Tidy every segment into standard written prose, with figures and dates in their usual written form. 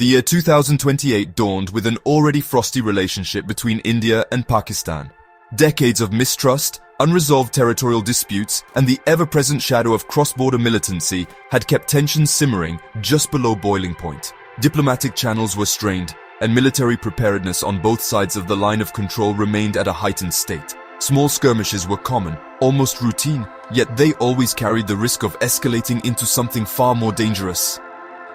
The year 2028 dawned with an already frosty relationship between India and Pakistan. Decades of mistrust, unresolved territorial disputes, and the ever-present shadow of cross-border militancy had kept tensions simmering just below boiling point. Diplomatic channels were strained, and military preparedness on both sides of the line of control remained at a heightened state. Small skirmishes were common, almost routine, yet they always carried the risk of escalating into something far more dangerous.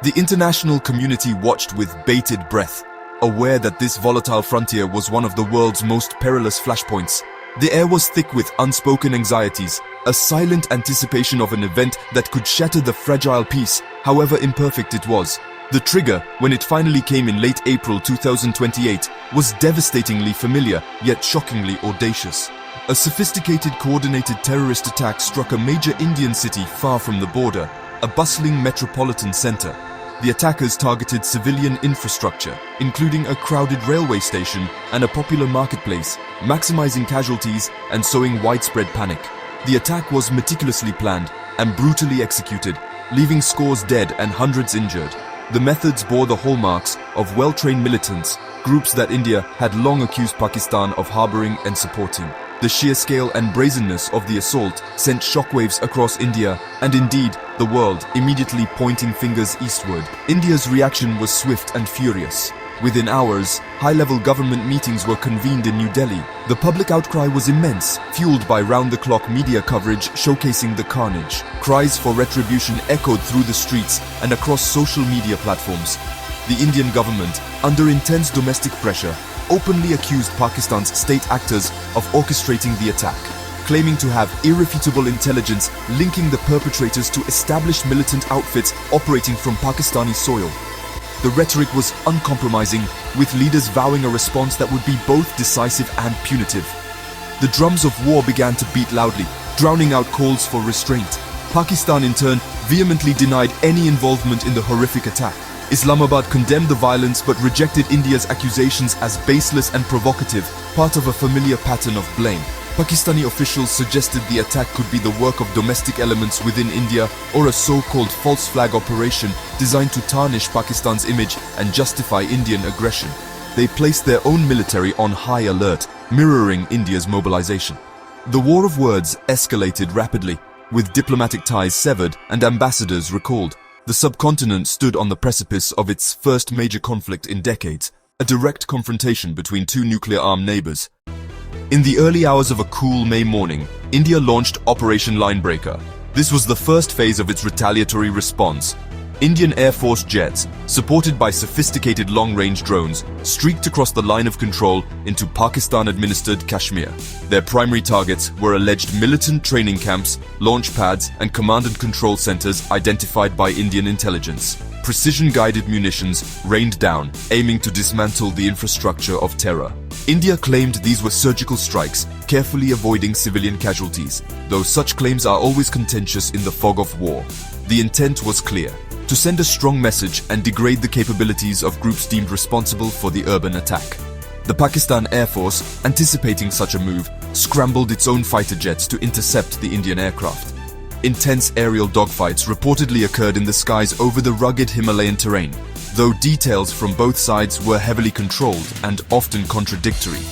The international community watched with bated breath, aware that this volatile frontier was one of the world's most perilous flashpoints. The air was thick with unspoken anxieties, a silent anticipation of an event that could shatter the fragile peace, however imperfect it was. The trigger, when it finally came in late April 2028, was devastatingly familiar, yet shockingly audacious. A sophisticated, coordinated terrorist attack struck a major Indian city far from the border, a bustling metropolitan center. The attackers targeted civilian infrastructure, including a crowded railway station and a popular marketplace, maximizing casualties and sowing widespread panic. The attack was meticulously planned and brutally executed, leaving scores dead and hundreds injured. The methods bore the hallmarks of well-trained militants, groups that India had long accused Pakistan of harboring and supporting. The sheer scale and brazenness of the assault sent shockwaves across India and indeed the world, immediately pointing fingers eastward. India's reaction was swift and furious. Within hours, high-level government meetings were convened in New Delhi. The public outcry was immense, fueled by round-the-clock media coverage showcasing the carnage. Cries for retribution echoed through the streets and across social media platforms. The Indian government, under intense domestic pressure, openly accused Pakistan's state actors of orchestrating the attack, claiming to have irrefutable intelligence linking the perpetrators to established militant outfits operating from Pakistani soil. The rhetoric was uncompromising, with leaders vowing a response that would be both decisive and punitive. The drums of war began to beat loudly, drowning out calls for restraint. Pakistan, in turn, vehemently denied any involvement in the horrific attack. Islamabad condemned the violence but rejected India's accusations as baseless and provocative, part of a familiar pattern of blame. Pakistani officials suggested the attack could be the work of domestic elements within India or a so-called false flag operation designed to tarnish Pakistan's image and justify Indian aggression. They placed their own military on high alert, mirroring India's mobilization. The war of words escalated rapidly, with diplomatic ties severed and ambassadors recalled. The subcontinent stood on the precipice of its first major conflict in decades, a direct confrontation between two nuclear-armed neighbors. In the early hours of a cool May morning, India launched Operation Linebreaker. This was the first phase of its retaliatory response. Indian Air Force jets, supported by sophisticated long-range drones, streaked across the line of control into Pakistan-administered Kashmir. Their primary targets were alleged militant training camps, launch pads, and command and control centers identified by Indian intelligence. Precision-guided munitions rained down, aiming to dismantle the infrastructure of terror. India claimed these were surgical strikes, carefully avoiding civilian casualties, though such claims are always contentious in the fog of war. The intent was clear: to send a strong message and degrade the capabilities of groups deemed responsible for the urban attack. The Pakistan Air Force, anticipating such a move, scrambled its own fighter jets to intercept the Indian aircraft. Intense aerial dogfights reportedly occurred in the skies over the rugged Himalayan terrain, though details from both sides were heavily controlled and often contradictory.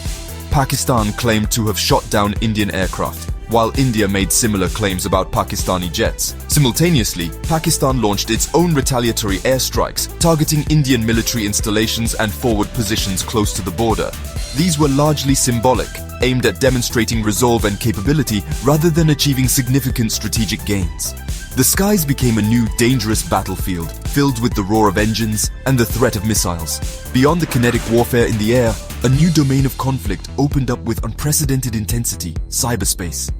Pakistan claimed to have shot down Indian aircraft, while India made similar claims about Pakistani jets. Simultaneously, Pakistan launched its own retaliatory airstrikes, targeting Indian military installations and forward positions close to the border. These were largely symbolic, aimed at demonstrating resolve and capability rather than achieving significant strategic gains. The skies became a new, dangerous battlefield, filled with the roar of engines and the threat of missiles. Beyond the kinetic warfare in the air, a new domain of conflict opened up with unprecedented intensity: cyberspace.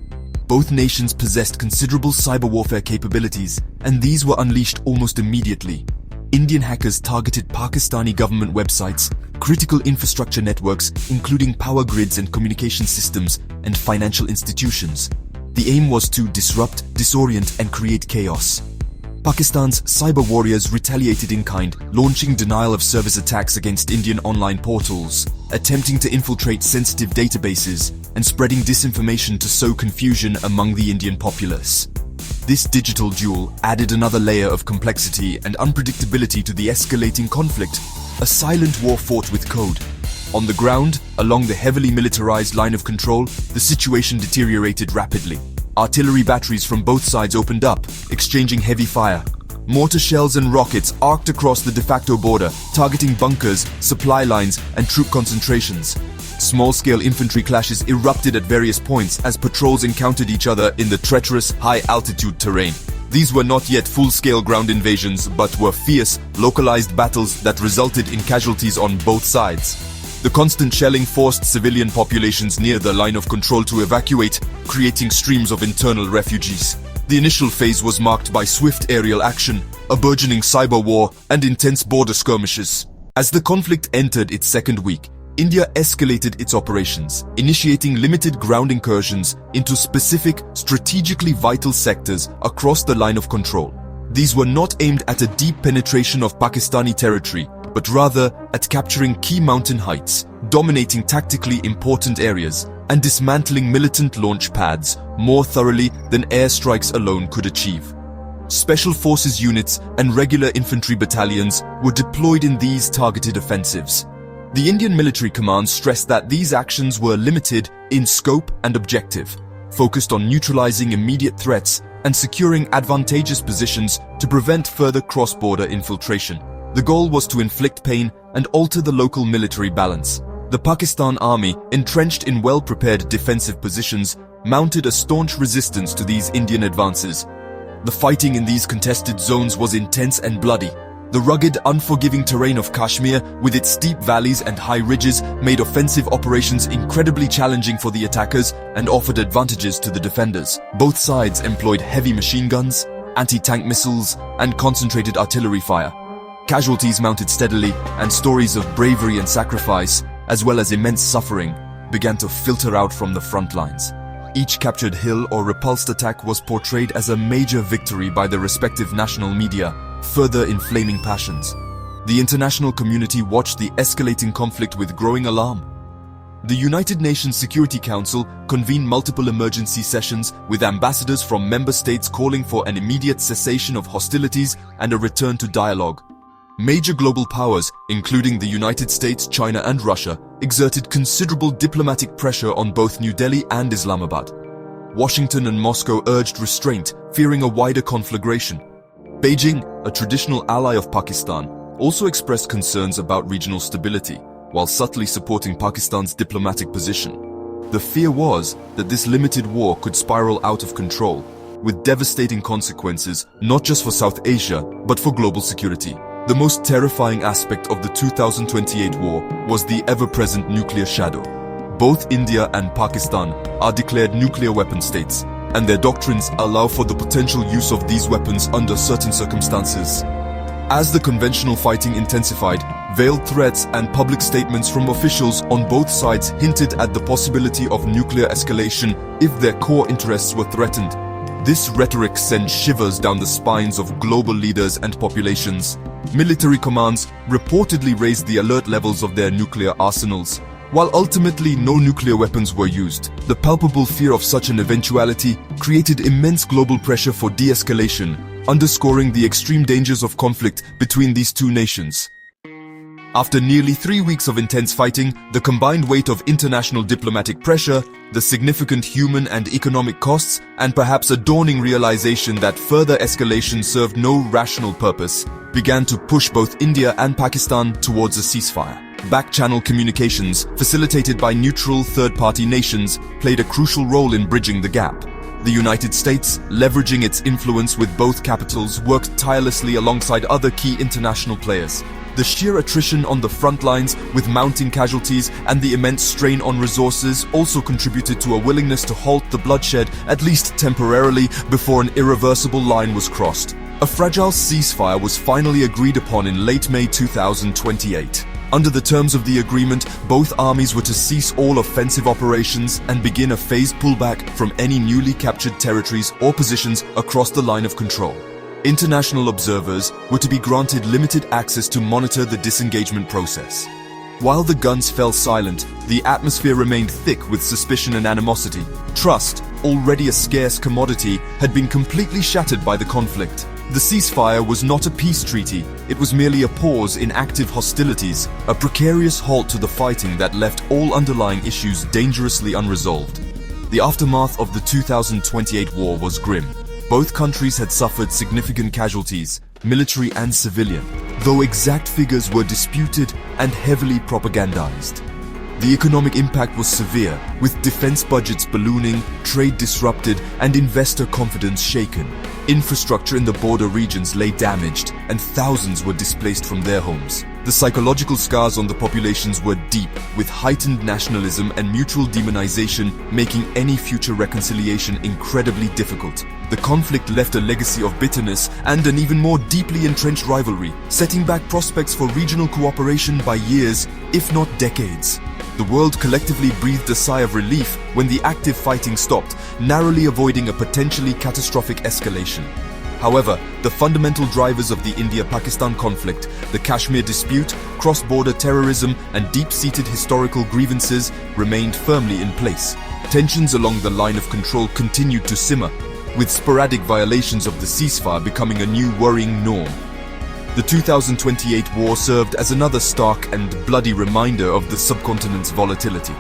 Both nations possessed considerable cyberwarfare capabilities, and these were unleashed almost immediately. Indian hackers targeted Pakistani government websites, critical infrastructure networks, including power grids and communication systems, and financial institutions. The aim was to disrupt, disorient, and create chaos. Pakistan's cyber warriors retaliated in kind, launching denial-of-service attacks against Indian online portals, attempting to infiltrate sensitive databases, and spreading disinformation to sow confusion among the Indian populace. This digital duel added another layer of complexity and unpredictability to the escalating conflict, a silent war fought with code. On the ground, along the heavily militarized line of control, the situation deteriorated rapidly. Artillery batteries from both sides opened up, exchanging heavy fire. Mortar shells and rockets arced across the de facto border, targeting bunkers, supply lines, and troop concentrations. Small-scale infantry clashes erupted at various points as patrols encountered each other in the treacherous, high-altitude terrain. These were not yet full-scale ground invasions, but were fierce, localized battles that resulted in casualties on both sides. The constant shelling forced civilian populations near the line of control to evacuate, creating streams of internal refugees. The initial phase was marked by swift aerial action, a burgeoning cyber war, and intense border skirmishes. As the conflict entered its second week, India escalated its operations, initiating limited ground incursions into specific, strategically vital sectors across the line of control. These were not aimed at a deep penetration of Pakistani territory, but rather at capturing key mountain heights, dominating tactically important areas, and dismantling militant launch pads more thoroughly than airstrikes alone could achieve. Special forces units and regular infantry battalions were deployed in these targeted offensives. The Indian military command stressed that these actions were limited in scope and objective, focused on neutralizing immediate threats and securing advantageous positions to prevent further cross-border infiltration. The goal was to inflict pain and alter the local military balance. The Pakistan army, entrenched in well-prepared defensive positions, mounted a staunch resistance to these Indian advances. The fighting in these contested zones was intense and bloody. The rugged, unforgiving terrain of Kashmir, with its steep valleys and high ridges, made offensive operations incredibly challenging for the attackers and offered advantages to the defenders. Both sides employed heavy machine guns, anti-tank missiles, and concentrated artillery fire. Casualties mounted steadily, and stories of bravery and sacrifice, as well as immense suffering, began to filter out from the front lines. Each captured hill or repulsed attack was portrayed as a major victory by the respective national media, further inflaming passions. The international community watched the escalating conflict with growing alarm. The United Nations Security Council convened multiple emergency sessions with ambassadors from member states calling for an immediate cessation of hostilities and a return to dialogue. Major global powers, including the United States, China, and Russia, exerted considerable diplomatic pressure on both New Delhi and Islamabad. Washington and Moscow urged restraint, fearing a wider conflagration. Beijing, a traditional ally of Pakistan, also expressed concerns about regional stability, while subtly supporting Pakistan's diplomatic position. The fear was that this limited war could spiral out of control, with devastating consequences not just for South Asia, but for global security. The most terrifying aspect of the 2028 war was the ever-present nuclear shadow. Both India and Pakistan are declared nuclear weapon states, and their doctrines allow for the potential use of these weapons under certain circumstances. As the conventional fighting intensified, veiled threats and public statements from officials on both sides hinted at the possibility of nuclear escalation if their core interests were threatened. This rhetoric sent shivers down the spines of global leaders and populations. Military commands reportedly raised the alert levels of their nuclear arsenals. While ultimately no nuclear weapons were used, the palpable fear of such an eventuality created immense global pressure for de-escalation, underscoring the extreme dangers of conflict between these two nations. After nearly 3 weeks of intense fighting, the combined weight of international diplomatic pressure, the significant human and economic costs, and perhaps a dawning realization that further escalation served no rational purpose, began to push both India and Pakistan towards a ceasefire. Back-channel communications, facilitated by neutral third-party nations, played a crucial role in bridging the gap. The United States, leveraging its influence with both capitals, worked tirelessly alongside other key international players. The sheer attrition on the front lines, with mounting casualties, and the immense strain on resources also contributed to a willingness to halt the bloodshed, at least temporarily, before an irreversible line was crossed. A fragile ceasefire was finally agreed upon in late May 2028. Under the terms of the agreement, both armies were to cease all offensive operations and begin a phased pullback from any newly captured territories or positions across the line of control. International observers were to be granted limited access to monitor the disengagement process. While the guns fell silent, the atmosphere remained thick with suspicion and animosity. Trust, already a scarce commodity, had been completely shattered by the conflict. The ceasefire was not a peace treaty, it was merely a pause in active hostilities, a precarious halt to the fighting that left all underlying issues dangerously unresolved. The aftermath of the 2028 war was grim. Both countries had suffered significant casualties, military and civilian, though exact figures were disputed and heavily propagandized. The economic impact was severe, with defense budgets ballooning, trade disrupted, and investor confidence shaken. Infrastructure in the border regions lay damaged, and thousands were displaced from their homes. The psychological scars on the populations were deep, with heightened nationalism and mutual demonization making any future reconciliation incredibly difficult. The conflict left a legacy of bitterness and an even more deeply entrenched rivalry, setting back prospects for regional cooperation by years, if not decades. The world collectively breathed a sigh of relief when the active fighting stopped, narrowly avoiding a potentially catastrophic escalation. However, the fundamental drivers of the India-Pakistan conflict, the Kashmir dispute, cross-border terrorism, and deep-seated historical grievances remained firmly in place. Tensions along the line of control continued to simmer, with sporadic violations of the ceasefire becoming a new worrying norm. The 2028 war served as another stark and bloody reminder of the subcontinent's volatility.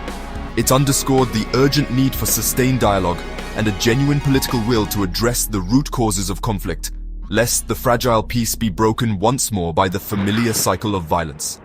It underscored the urgent need for sustained dialogue and a genuine political will to address the root causes of conflict, lest the fragile peace be broken once more by the familiar cycle of violence.